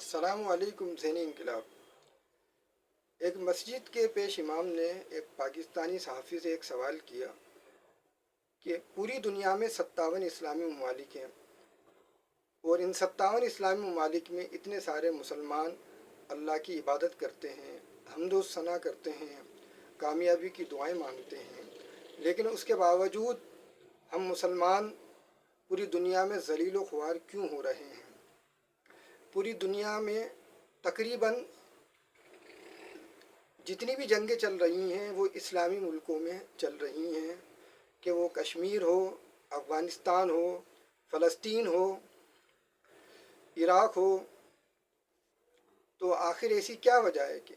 السلام علیکم ذہنی انقلاب۔ ایک مسجد کے پیش امام نے ایک پاکستانی صحافی سے ایک سوال کیا کہ پوری دنیا میں 57 اسلامی ممالک ہیں اور ان 57 اسلامی ممالک میں اتنے سارے مسلمان اللہ کی عبادت کرتے ہیں، حمد و ثنا کرتے ہیں، کامیابی کی دعائیں مانگتے ہیں، لیکن اس کے باوجود ہم مسلمان پوری دنیا میں ذلیل و خوار کیوں ہو رہے ہیں؟ پوری دنیا میں تقریباً جتنی بھی جنگیں چل رہی ہیں وہ اسلامی ملکوں میں چل رہی ہیں، کہ وہ کشمیر ہو، افغانستان ہو، فلسطین ہو، عراق ہو۔ تو آخر ایسی کیا وجہ ہے کہ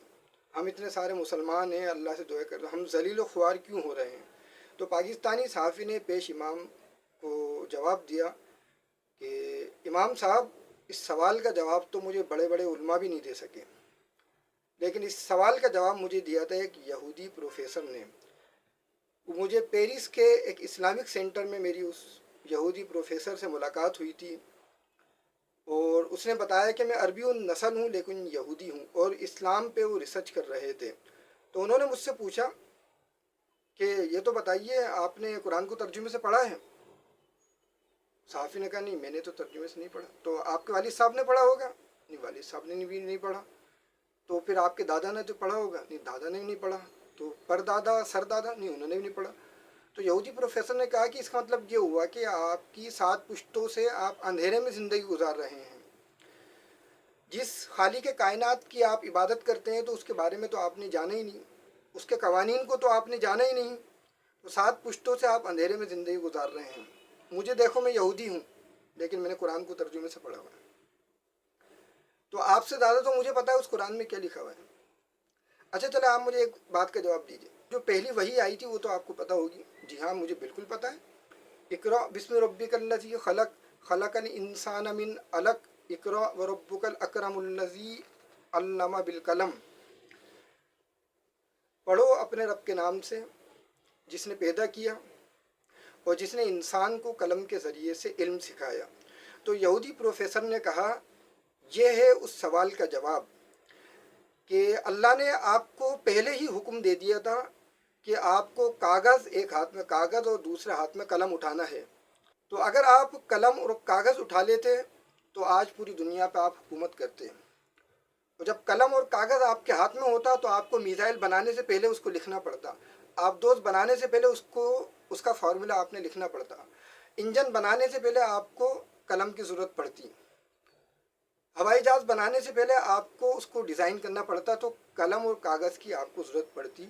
ہم اتنے سارے مسلمان ہیں، اللہ سے دعا کر رہے ہیں، ہم ذلیل و خوار کیوں ہو رہے ہیں؟ تو پاکستانی صحافی نے پیش امام کو جواب دیا کہ امام صاحب، اس سوال کا جواب تو مجھے بڑے بڑے علماء بھی نہیں دے سکے، لیکن اس سوال کا جواب مجھے دیا تھا ایک یہودی پروفیسر نے۔ مجھے پیرس کے ایک اسلامک سینٹر میں میری اس یہودی پروفیسر سے ملاقات ہوئی تھی، اور اس نے بتایا کہ میں عربی النسل ہوں لیکن یہودی ہوں، اور اسلام پہ وہ ریسرچ کر رہے تھے۔ تو انہوں نے مجھ سے پوچھا کہ یہ تو بتائیے، آپ نے قرآن کو ترجمے سے پڑھا ہے؟ صحافی نے کہا نہیں، میں نے تو ترجمے سے نہیں پڑھا۔ تو آپ کے والد صاحب نے پڑھا ہوگا؟ نہیں، والد صاحب نے بھی نہیں پڑھا۔ تو پھر آپ کے دادا نے تو پڑھا ہوگا؟ نہیں، دادا نے بھی نہیں پڑھا۔ تو پردادا، سردادا؟ نہیں، انہوں نے بھی نہیں پڑھا۔ تو یہودی پروفیسر نے کہا کہ اس کا مطلب یہ ہوا کہ آپ کی 7 پشتوں سے آپ اندھیرے میں زندگی گزار رہے ہیں۔ جس خالق کائنات کی آپ عبادت کرتے ہیں تو اس کے بارے میں تو آپ نے جانا ہی نہیں، اس کے قوانین کو تو آپ نے جانا ہی نہیں، تو 7 پشتوں سے آپ اندھیرے میں زندگی گزار رہے ہیں۔ مجھے دیکھو، میں یہودی ہوں لیکن میں نے قرآن کو ترجمے سے پڑھا ہوا ہے، تو آپ سے زیادہ تو مجھے پتا ہے اس قرآن میں کیا لکھا ہوا ہے۔ اچھا چلے، آپ مجھے ایک بات کا جواب دیجیے، جو پہلی وحی آئی تھی وہ تو آپ کو پتہ ہوگی؟ جی ہاں، مجھے بالکل پتہ ہے۔ اقرأ بسم ربک الذی خلق، خلق الانسان من علق، اقرأ وربک الاکرم الذی علم بالقلم۔ پڑھو اپنے رب کے نام سے جس نے پیدا کیا اور جس نے انسان کو قلم کے ذریعے سے علم سکھایا۔ تو یہودی پروفیسر نے کہا یہ ہے اس سوال کا جواب کہ اللہ نے آپ کو پہلے ہی حکم دے دیا تھا کہ آپ کو کاغذ، ایک ہاتھ میں کاغذ اور دوسرے ہاتھ میں قلم اٹھانا ہے۔ تو اگر آپ قلم اور کاغذ اٹھا لیتے تو آج پوری دنیا پہ آپ حکومت کرتے، اور جب قلم اور کاغذ آپ کے ہاتھ میں ہوتا تو آپ کو میزائل بنانے سے پہلے اس کو لکھنا پڑتا، آپ دوست بنانے سے پہلے اس کا فارمولا آپ نے لکھنا پڑتا، انجن بنانے سے پہلے آپ کو قلم کی ضرورت پڑتی، ہوائی جہاز بنانے سے پہلے آپ کو اس کو ڈیزائن کرنا پڑتا، تو قلم اور کاغذ کی آپ کو ضرورت پڑتی،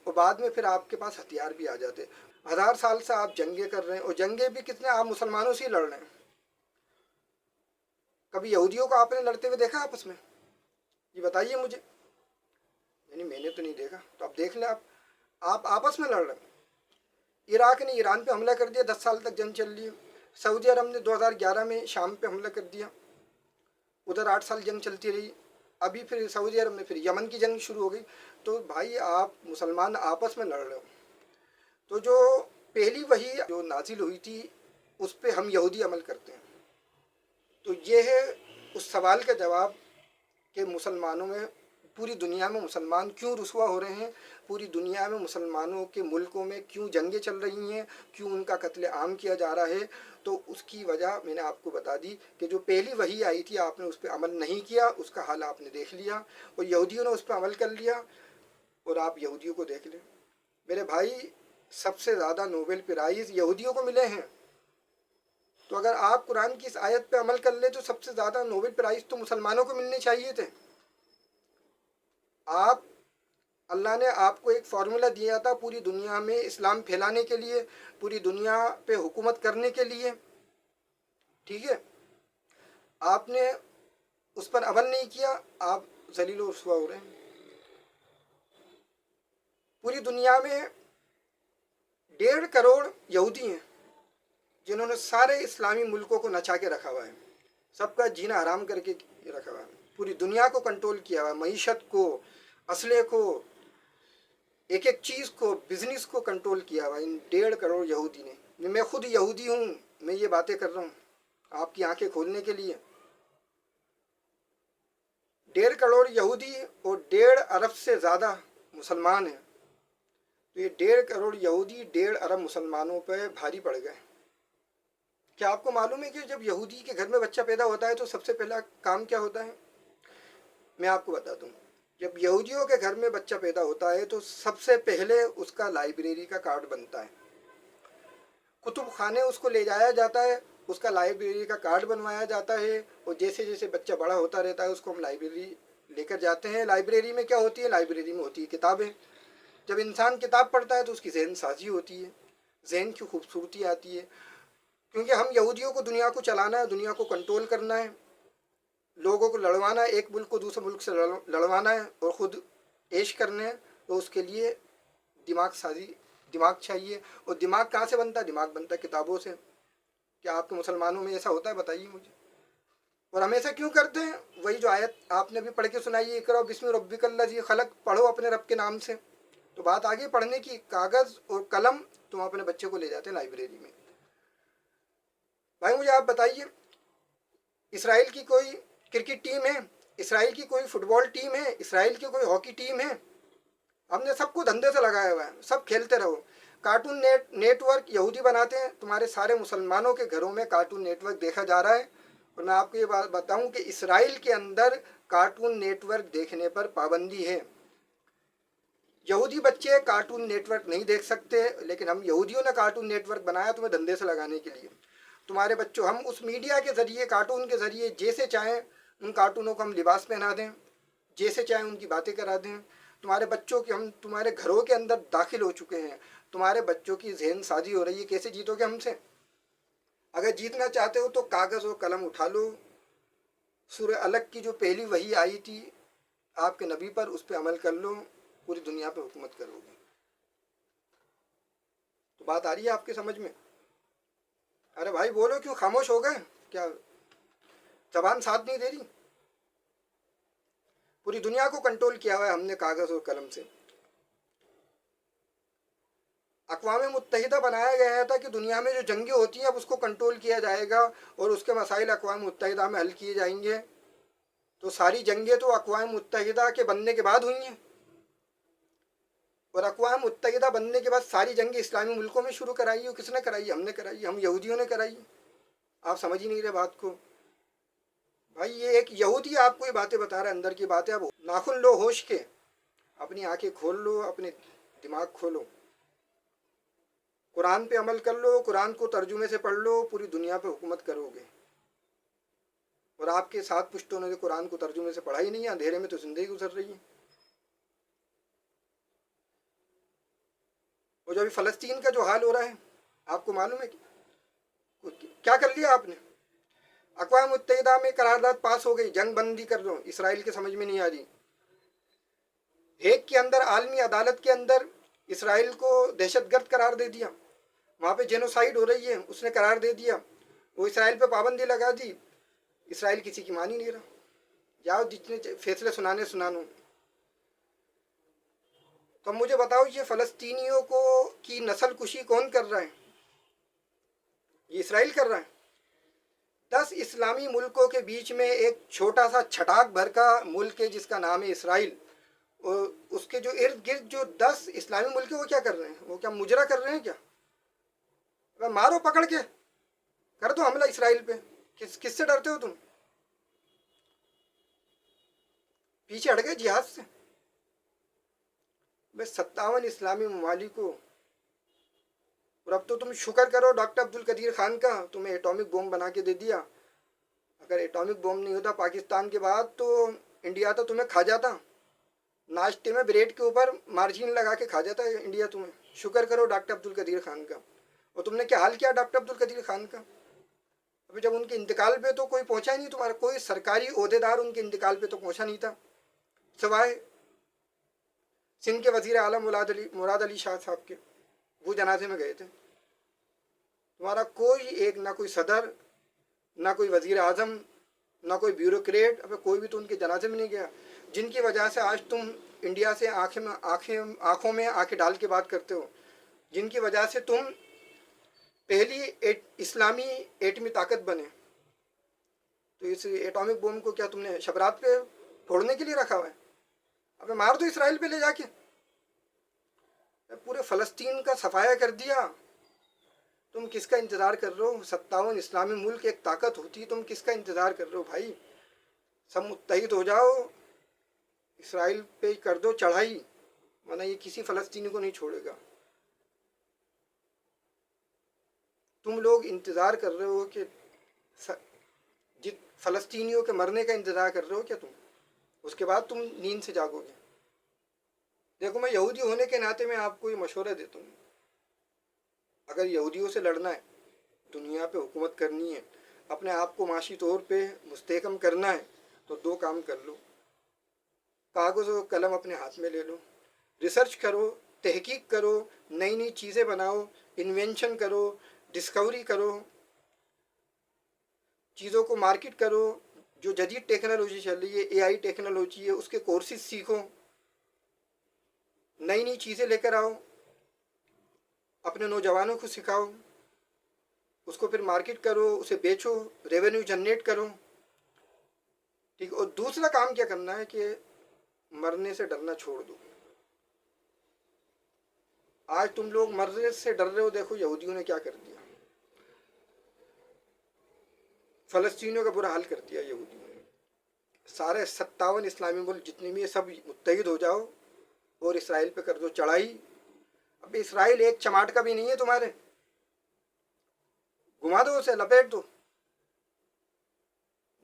اور بعد میں پھر آپ کے پاس ہتھیار بھی آ جاتے۔ 1000 سال سے آپ جنگیں کر رہے ہیں، اور جنگیں بھی کتنے، آپ مسلمانوں سے ہی لڑ رہے ہیں۔ کبھی یہودیوں کو آپ نے لڑتے ہوئے دیکھا آپس میں؟ یہ بتائیے مجھے۔ یعنی میں نے تو نہیں دیکھا، تو اب دیکھ لیں، آپ آپس میں لڑ رہے ہیں۔ عراق نے ایران پہ حملہ کر دیا، 10 سال تک جنگ چل رہی ہے۔ سعودی عرب نے 2011 میں شام پہ حملہ کر دیا، ادھر 8 سال جنگ چلتی رہی۔ ابھی پھر سعودی عرب میں پھر یمن کی جنگ شروع ہو گئی۔ تو بھائی، آپ مسلمان آپس میں لڑ رہے ہو۔ تو جو پہلی وحی جو نازل ہوئی تھی اس پہ ہم یہودی عمل کرتے ہیں۔ تو یہ ہے اس سوال کا جواب کہ مسلمانوں میں، پوری دنیا میں مسلمان کیوں رسوا ہو رہے ہیں، پوری دنیا میں مسلمانوں کے ملکوں میں کیوں جنگیں چل رہی ہیں، کیوں ان کا قتل عام کیا جا رہا ہے۔ تو اس کی وجہ میں نے آپ کو بتا دی کہ جو پہلی وحی آئی تھی آپ نے اس پہ عمل نہیں کیا، اس کا حال آپ نے دیکھ لیا، اور یہودیوں نے اس پہ عمل کر لیا، اور آپ یہودیوں کو دیکھ لیں۔ میرے بھائی، سب سے زیادہ نوبل پرائز یہودیوں کو ملے ہیں، تو اگر آپ قرآن کی اس آیت پہ عمل کر لیں تو سب سے زیادہ نوبل پرائز تو مسلمانوں کو ملنے چاہیے تھے۔ اللہ نے آپ کو ایک فارمولا دیا تھا پوری دنیا میں اسلام پھیلانے کے لیے، پوری دنیا پہ حکومت کرنے کے لیے، ٹھیک ہے؟ آپ نے اس پر عمل نہیں کیا، آپ ذلیل و رسوا ہو رہے ہیں۔ پوری دنیا میں 1.5 کروڑ یہودی ہیں جنہوں نے سارے اسلامی ملکوں کو نچا کے رکھا ہوا ہے، سب کا جینا حرام کر کے رکھا ہوا ہے، پوری دنیا کو کنٹرول کیا ہوا ہے، معیشت کو، اسلحے کو، ایک ایک چیز کو، بزنس کو کنٹرول کیا ہوا ہے ان 1.5 کروڑ یہودی نے۔ میں خود یہودی ہوں، میں یہ باتیں کر رہا ہوں آپ کی آنکھیں کھولنے کے لیے۔ 1.5 करोड़ यहूदी और 1.5 अरब से ज़्यादा मुसलमान हैं। तो ये 1.5 करोड़ यहूदी 1.5 अरब मुसलमानों पर भारी पड़ गए। क्या आपको मालूम है कि जब यहूदी के घर में बच्चा पैदा होता है तो सबसे पहला काम क्या होता है? मैं आपको बता दूं, जब यहूदियों के घर में बच्चा पैदा होता है तो सबसे पहले उसका लाइब्रेरी का कार्ड बनता है, कुतुब खाने उसको ले जाया जाता है, उसका लाइब्रेरी का कार्ड बनवाया जाता है। और जैसे जैसे बच्चा बड़ा होता रहता है उसको हम लाइब्रेरी लेकर जाते हैं। लाइब्रेरी में क्या होती है? लाइब्रेरी में होती है किताबें। जब इंसान किताब पढ़ता है तो उसकी जहन साजी होती है, जहन की खूबसूरती आती है। क्योंकि हम यहूदियों को दुनिया को चलाना है, दुनिया को कंट्रोल करना है, लोगों को लड़वाना है, एक मुल्क को दूसरे मुल्क से लड़वाना है और ख़ुद ऐश करने हैं। तो उसके लिए दिमाग साजी, दिमाग चाहिए। और दिमाग कहाँ से बनता है? दिमाग बनता है किताबों से। क्या आपके मुसलमानों में ऐसा होता है? बताइए मुझे। और हम ऐसा क्यों करते हैं? वही जो आयत आपने भी पढ़ के सुनाई है, इक़रा बिस्मि रब्बिकल्लज़ी खलक़, पढ़ो अपने रब के नाम से। तो बात आगे पढ़ने की, कागज़ और कलम तुम अपने बच्चे को ले जाते हैं लाइब्रेरी में। भाई मुझे आप बताइए, इसराइल की कोई क्रिकेट टीम है? इसराइल की कोई फुटबॉल टीम है? इसराइल की कोई हॉकी टीम है? हमने सबको धंधे से लगाया हुआ है, सब खेलते रहो। कार्टून नेटवर्क यहूदी बनाते हैं। तुम्हारे सारे मुसलमानों के घरों में कार्टून नेटवर्क देखा जा रहा है। और मैं आपको ये बात बताऊं कि इसराइल के अंदर कार्टून नेटवर्क देखने पर पाबंदी है। यहूदी बच्चे कार्टून नेटवर्क नहीं देख सकते, लेकिन हम यहूदियों ने कार्टून नेटवर्क बनाया तुम्हें धंधे से लगाने के लिए। तुम्हारे बच्चों, हम उस मीडिया के ज़रिए, कार्टून के ज़रिए जैसे चाहें उन कार्टूनों को हम लिबास पहना दें, जैसे चाहें उनकी बातें करा दें। तुम्हारे बच्चों की, हम तुम्हारे घरों के अंदर दाखिल हो चुके हैं, तुम्हारे बच्चों की जहन साजी हो रही है। कैसे जीतोगे हमसे? अगर जीतना चाहते हो तो कागज़ और कलम उठा लो, सूरह अलग की जो पहली वही आई थी आपके नबी पर, उस पर अमल कर लो, पूरी दुनिया पे हुकूमत करोगे। तो बात आ रही है आपके समझ में? अरे भाई बोलो, क्यों खामोश हो गए? क्या जबान साथ नहीं दे रही? पूरी दुनिया को कंट्रोल किया हुआ है हमने कागज़ और कलम से। अक़वाम मुत्तहिदा बनाया गया था कि दुनिया में जो जंगें होती हैं अब उसको कंट्रोल किया जाएगा और उसके मसाइल अक़वाम मुत्तहिदा में हल किए जाएंगे। तो सारी जंगें तो अक़वाम मुत्तहिदा के बनने के बाद हुई हैं, और अक़वाम मुत्तहिदा बनने के बाद सारी जंगें इस्लामी मुल्कों में शुरू कराई। और किसने कराई? हमने कराई, हम यहूदियों ने कराई। आप समझ ही नहीं रहे बात को। भाई ये एक यहूदी आपको ये बातें बता रहा है, अंदर की बातें। अब नाखुन लो होश के, अपनी आंखें खोल लो, अपने दिमाग खोलो, कुरान पे अमल कर लो, कुरान को तर्जुमे से पढ़ लो, पूरी दुनिया पे हुकूमत करोगे। और आपके 7 पुश्तों ने कुरान को तर्जुमे से पढ़ा ही नहीं है, अंधेरे में तो ज़िंदगी गुजर रही है। और जो अभी फ़लस्तीन का जो हाल हो रहा है, आपको मालूम है कि क्या कर लिया आपने? अक़वाम मुत्तहिदा में करारदाद पास हो गई, जंग बंदी कर दो। इसराइल के समझ में नहीं आ रही। हेग के अंदर, आलमी अदालत के अंदर इसराइल को दहशतगर्द करार दे दिया। वहाँ पे जेनोसाइड हो रही है, उसने करार दे दिया। वो इसराइल पे पाबंदी लगा दी। इसराइल किसी की मान ही नहीं रहा। जाओ जितने फैसले सुनाने सुनानो। तो मुझे बताओ, ये फ़लस्तीनियों को की नस्ल कुशी कौन कर रहा है? ये इसराइल कर रहा है। 10 इस्लामी मुल्कों के बीच में एक छोटा सा छटाक भर का मुल्क है जिसका नाम है इसराइल। और उसके जो इर्द गिर्द जो 10 इस्लामी मुल्क है, वो क्या कर रहे हैं? वो क्या मुजरा कर रहे हैं क्या? मारो पकड़ के, कर दो हमला इसराइल पे। किससे डरते हो तुम? पीछे हट गए जिहाद से। बस 57 इस्लामी ममालिकों। और अब तो तुम शुक्र करो डॉक्टर अब्दुल कदीर खान का, तुम्हें एटॉमिक बम बना के दे दिया। अगर एटॉमिक बम नहीं होता पाकिस्तान के बाद तो इंडिया तो तुम्हें खा जाता। नाश्ते में ब्रेड के ऊपर मार्जिन लगा के खा जाता है इंडिया तुम्हें। शुक्र करो डॉक्टर अब्दुल कदीर खान का। और तुमने क्या हाल किया डॉक्टर अब्दुल कदीर खान का? अभी जब उनके इंतकाल पे तो कोई पहुंचा ही नहीं, तुम्हारा कोई सरकारी ओहदेदार उनके इंतकाल पे तो पहुंचा नहीं था, सिवाय सिंध के वज़ीर आला मुराद अली शाह साहब के। वो जनाजे में गए थे। तुम्हारा कोई एक, ना कोई सदर, ना कोई वज़ीर आज़म, ना कोई ब्यूरोक्रेट, अब कोई भी तो उनके जनाजे में नहीं गया। जिनकी वजह से आज तुम इंडिया से आँखों में आंखें डाल के बात करते हो, जिनकी वजह से तुम पहली इस्लामी एटमी ताकत बने। तो इस एटॉमिक बम को क्या तुमने शबरात पे फोड़ने के लिए रखा हुआ है। अबे मार दो इसराइल पे ले जाके। पूरे फ़लस्तीन का सफाया कर दिया। तुम किसका इंतज़ार कर रहे हो? 57 इस्लामी मुल्क एक ताकत होती, तुम किसका इंतज़ार कर रहे हो भाई? सब मुत्तहिद हो जाओ, इसराइल पे कर दो चढ़ाई, वरना ये किसी फ़लस्तीनी को नहीं छोड़ेगा। तुम लोग इंतज़ार कर रहे हो कि जिन फ़लस्तीनियों के मरने का इंतज़ार कर रहे हो क्या तुम? उसके बाद तुम नींद से जागोगे। देखो, मैं यहूदी होने के नाते मैं आपको ये मशवरा देता हूँ, अगर यहूदियों से लड़ना है, दुनिया पे हुकूमत करनी है, अपने आप को माशी तौर पे मुस्तहकम करना है, तो दो काम कर लो। कागज़ और कलम अपने हाथ में ले लो, रिसर्च करो, तहकीक करो, नई नई चीज़ें बनाओ, इन्वेंशन करो, डिस्कवरी करो, चीज़ों को मार्केट करो। जो जदीद टेक्नोलॉजी चल रही है, एआई टेक्नोलॉजी है, उसके कोर्सेज सीखो, नई नई चीज़ें लेकर आओ, अपने नौजवानों को सिखाओ, उसको फिर मार्केट करो, उसे बेचो, रेवेन्यू जनरेट करो। ठीक। और दूसरा काम क्या करना है कि मरने से डरना छोड़ दो। आज तुम लोग मरने से डर रहे हो, देखो यहूदियों ने क्या कर दिया, फ़लस्तीनियों का बुरा हाल कर दिया यहूदियों ने। सारे 57 इस्लामी मुल्क जितने भी सब मुत्तहिद हो जाओ और इसराइल पे कर दो चढ़ाई। अब इसराइल एक चमाट का भी नहीं है तुम्हारे, घुमा दो उसे, लपेट दो।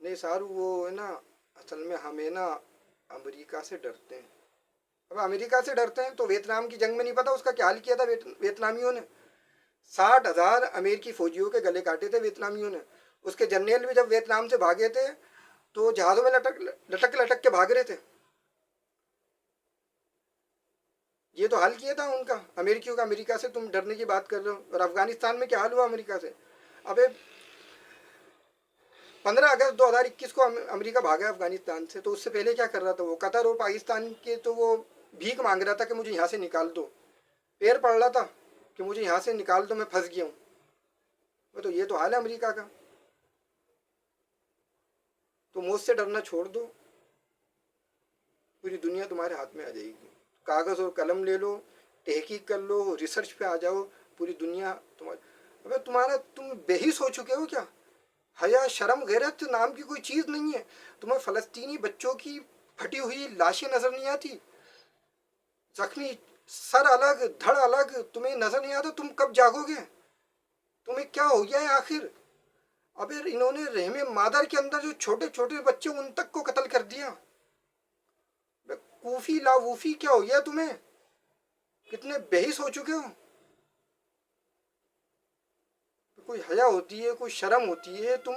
नहीं सारू, वो है ना, असल में हमें ना अमेरिका से डरते हैं। अब अमेरिका से डरते हैं तो वियतनाम की जंग में नहीं पता उसका क्या हाल किया था वियतनामियों ने? 60,000 अमेरिकी फौजियों के गले काटे थे वियतनामियों ने। उसके जनरल भी जब वियतनाम से भागे थे तो जहाज़ों में लटक लटक लटक के भाग रहे थे। ये तो हाल किया था उनका, अमेरिकियों का। अमेरिका से तुम डरने की बात कर रहे हो। और अफगानिस्तान में क्या हाल हुआ अमेरिका से? अबे 15 अगस्त 2021 को अमेरिका भागा अफगानिस्तान से, तो उससे पहले क्या कर रहा था वो? कतर और पाकिस्तान के तो वो भीख मांग रहा था कि मुझे यहाँ से निकाल दो, पैर पड़ रहा था कि मुझे यहाँ से निकाल दो, मैं फंस गया हूँ। तो ये तो हाल है अमेरिका का। तो मौत से डरना छोड़ दो, पूरी दुनिया तुम्हारे हाथ में आ जाएगी। कागज़ और कलम ले लो, तहकीक कर लो, रिसर्च पे आ जाओ, पूरी दुनिया तुम्हारी। अबे तुम बेहिस हो चुके हो क्या? हया शर्म गैरत नाम की कोई चीज़ नहीं है। तुम्हें फ़लस्तीनी बच्चों की फटी हुई लाशें नज़र नहीं आती? जख्मी सर अलग, धड़ अलग, तुम्हें नज़र नहीं आता? तुम कब जागोगे? तुम्हें क्या हो गया है आखिर? अबे इन्होंने रहमे मादर के अंदर जो छोटे छोटे बच्चे, उन तक को कत्ल कर दिया। कूफी लावूफी क्या हो गया तुम्हें? कितने बेहिस हो चुके हो? कोई हया होती है, कोई शर्म होती है? तुम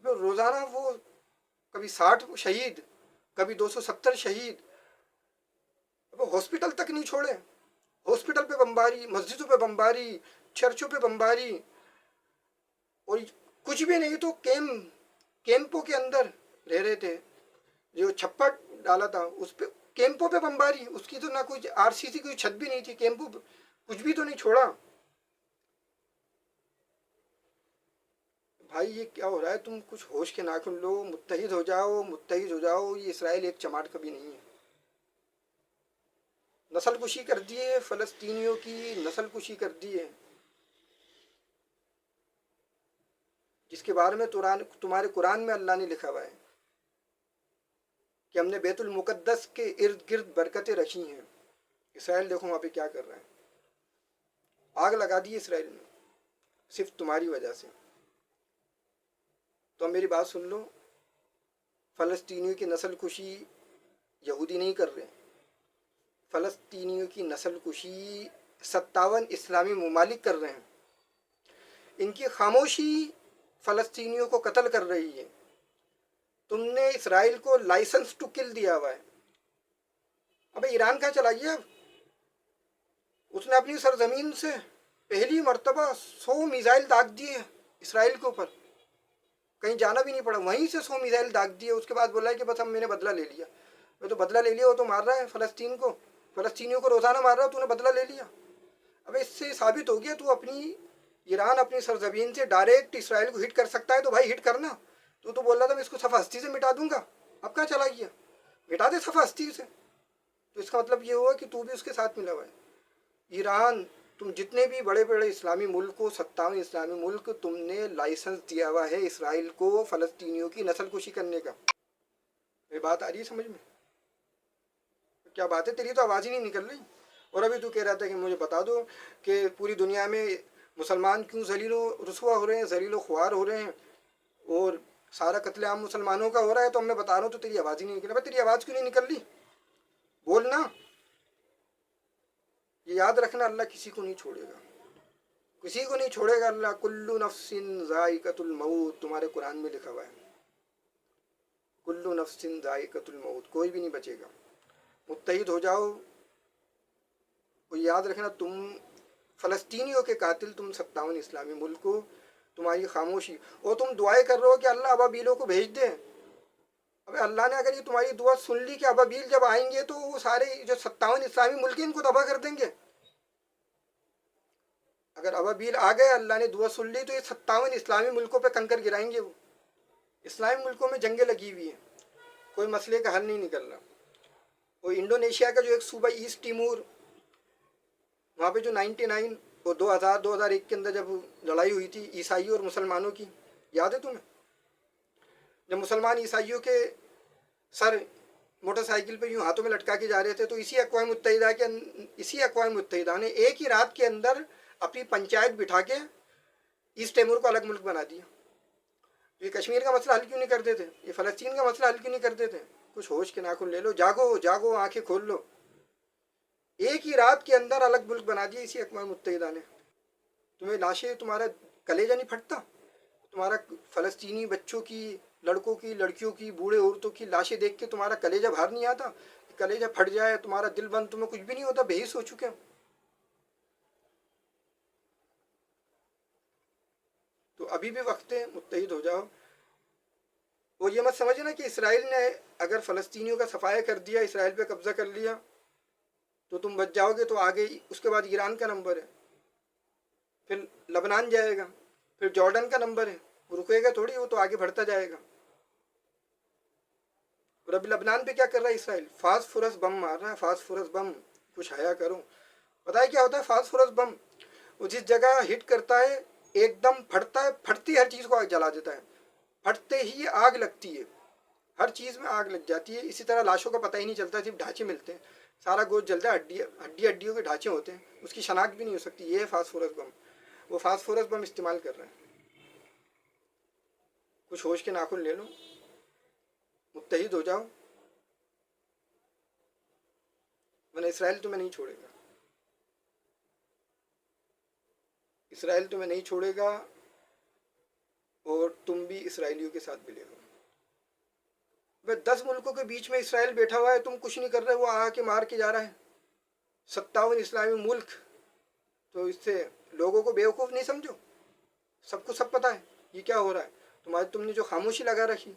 रोज़ाना वो कभी 60 शहीद, कभी 270 शहीद। अब हॉस्पिटल तक नहीं छोड़े। हॉस्पिटल पे बमबारी, मस्जिदों पे बमबारी, चर्चों पे बमबारी। और कुछ भी नहीं तो कैंपों के अंदर रह रहे थे, जो छप्पर डाला था उस पे, कैंपों पे बमबारी। उसकी तो ना कोई आरसीसी की छत भी नहीं थी, कैंपों पे कुछ भी तो नहीं छोड़ा। भाई ये क्या हो रहा है? तुम कुछ होश के नाखुन लो, मुत्तहिद हो जाओ, मुत्तहिद हो जाओ। ये इसराइल एक चमाट कभी नहीं है। नस्ल कुशी कर दी है, फ़लस्तीनियों की नस्ल कुशी कर दी है, जिसके बारे में तुम्हारे कुरान में अल्लाह ने लिखा हुआ है कि हमने बैतुल मुक़द्दस के इर्द गिर्द बरकतें रखी हैं। इसराइल देखो वहाँ पे क्या कर रहा है, आग लगा दी इसराइल ने, सिर्फ तुम्हारी वजह से। तो मेरी बात सुन लो, फ़लस्तीनियों की नस्ल कुशी यहूदी नहीं कर रहे। फ़लस्तीनियों की नस्ल कुशी 57 इस्लामी ममालिक कर रहे हैं। इनकी खामोशी फ़लस्तीनियों को कत्ल कर रही है। तुमने इसराइल को लाइसेंस टू किल दिया हुआ है। अबे ईरान कहाँ चला गया? उसने अपनी सरजमीन से पहली मर्तबा 100 मिसाइल दाग दिए इसराइल के ऊपर। कहीं जाना भी नहीं पड़ा, वहीं से 100 मिसाइल दाग दिए। उसके बाद बोला है कि बस अब मैंने बदला ले लिया। मैं तो बदला ले लिया, वो तो मार रहा है फ़लस्तीन को, फ़लस्तीनियों को रोज़ाना मार रहा है, तूने बदला ले लिया। अबे इससे साबित हो गया तू ईरान अपनी सरजमीन से डायरेक्ट इसराइल को हिट कर सकता है, तो भाई हिट करना। तू तो बोल रहा था मैं इसको सफ़ हस्ती से मिटा दूंगा। اب کہاں چلا گیا؟ مٹا دے صفحہ ہستی سے. تو اس کا مطلب یہ ہوا کہ تو بھی اس کے ساتھ ملا ہوا ہے. ایران، تم جتنے بھی بڑے بڑے اسلامی ملک ہو، 57 اسلامی ملک، تم نے لائسنس دیا ہوا ہے اسرائیل کو فلسطینیوں کی نسل کشی کرنے کا. یہ بات آ رہی ہے سمجھ میں؟ کیا بات ہے، تیری تو آواز ہی نہیں نکل رہی. اور ابھی تو کہہ رہا تھا کہ مجھے بتا دو کہ پوری دنیا میں مسلمان کیوں ذلیل و رسوا ہو رہے ہیں، ذلیل و خوار ہو رہے ہیں، اور سارا قتل عام مسلمانوں کا ہو رہا ہے. تو میں بتا رہا ہوں تو تیری آواز ہی نہیں نکل رہی. تیری آواز کیوں نہیں نکل رہی؟ بولنا. یہ یاد رکھنا، اللہ کسی کو نہیں چھوڑے گا، کسی کو نہیں چھوڑے گا اللہ. کلو نفس ذائقۃ الموت، تمہارے قرآن میں لکھا ہوا ہے. کلو نفس ذائقۃ الموت، کوئی بھی نہیں بچے گا. متحد ہو جاؤ. وہ یاد رکھنا، تم فلسطینیوں کے قاتل، تم 57 اسلامی ملک کو، تمہاری خاموشی. اور تم دعائیں کر رہے ہو کہ اللہ ابابیلوں کو بھیج دے. اب اللہ نے اگر یہ تمہاری دعا سن لی کہ ابابیل جب آئیں گے تو وہ سارے جو 57 اسلامی ملک ہیں ان کو تباہ کر دیں گے. اگر ابابیل آ گئے، اللہ نے دعا سن لی، تو یہ 57 اسلامی ملکوں پہ کنکر گرائیں گے. وہ اسلامی ملکوں میں جنگیں لگی ہوئی ہیں، کوئی مسئلے کا حل نہیں نکل رہا. وہ انڈونیشیا کا جو ایک صوبہ ایسٹ ٹیمور، وہاں پہ جو 99 اور 2001 کے اندر جب لڑائی ہوئی تھی عیسائیوں اور مسلمانوں کی، یاد ہے تمہیں؟ جب مسلمان عیسائیوں کے سر موٹر سائیکل پہ یوں ہاتھوں میں لٹکا کے جا رہے تھے، تو اسی اقوام متحدہ نے ایک ہی رات کے اندر اپنی پنچایت بٹھا کے ایسٹ ٹیمور کو الگ ملک بنا دیا. یہ کشمیر کا مسئلہ حل کیوں نہیں کرتے تھے؟ یہ فلسطین کا مسئلہ حل کیوں نہیں کرتے تھے؟ کچھ ہوش کے ناخن لے لو. جاگو جاگو، آنکھیں کھول لو. ایک ہی رات کے اندر الگ ملک بنا دیا اسی اقوام متحدہ نے. تمہیں لاشیں، تمہارا کلیجہ نہیں پھٹتا؟ تمہارا فلسطینی بچوں کی، لڑکوں کی، لڑکیوں کی، بوڑھے عورتوں کی لاشیں دیکھ کے تمہارا کلیجہ باہر نہیں آتا؟ کلیجہ پھٹ جائے، تمہارا دل بند، تمہیں کچھ بھی نہیں ہوتا؟ بے حس ہو چکے ہو. تو ابھی بھی وقت ہے، متحد ہو جاؤ. وہ یہ مت سمجھنا کہ اسرائیل نے اگر فلسطینیوں کا صفایا کر دیا، اسرائیل پہ قبضہ کر لیا تو تم بچ جاؤ گے. تو آگے اس کے بعد ایران کا نمبر ہے، پھر لبنان جائے گا، پھر جارڈن کا نمبر ہے. وہ رکے گا تھوڑی، وہ تو آگے بڑھتا جائے گا. اور اب لبنان پہ کیا کر رہا ہے اسرائیل؟ فاسفورس بم مار رہا ہے. فاسفورس بم، کچھ حیا کرو. پتہ ہے کیا ہوتا ہے فاسفورس بم؟ وہ جس جگہ ہٹ کرتا ہے ایک دم پھٹتا ہے، پھٹتی ہر چیز کو آگ جلا دیتا ہے. پھٹتے ہی آگ لگتی ہے، ہر چیز میں آگ لگ جاتی ہے. اسی طرح لاشوں کا پتہ ہی نہیں چلتا، صرف ڈھانچے ملتے ہیں. سارا گوشت جلتا ہے، ہڈیوں کے ڈھانچے ہوتے ہیں، اس کی شناخت بھی نہیں ہو سکتی. یہ ہے فاسفورس بم. وہ فاسفورس بم استعمال کر رہے ہیں. کچھ ہوش کے ناخن لے لو، متحد ہو جاؤ، ورنہ اسرائیل تمہیں نہیں چھوڑے گا. اسرائیل تمہیں نہیں چھوڑے گا، اور تم بھی اسرائیلیوں کے ساتھ ملے گا. 10 ملکوں کے بیچ میں اسرائیل بیٹھا ہوا ہے، تم کچھ نہیں کر رہے، وہ آ کے مار کے جا رہا ہے. 57 اسلامی ملک. تو اس سے لوگوں کو بیوقوف نہیں سمجھو، سب کو سب پتہ ہے یہ کیا ہو رہا ہے. تم نے جو خاموشی لگا رکھی،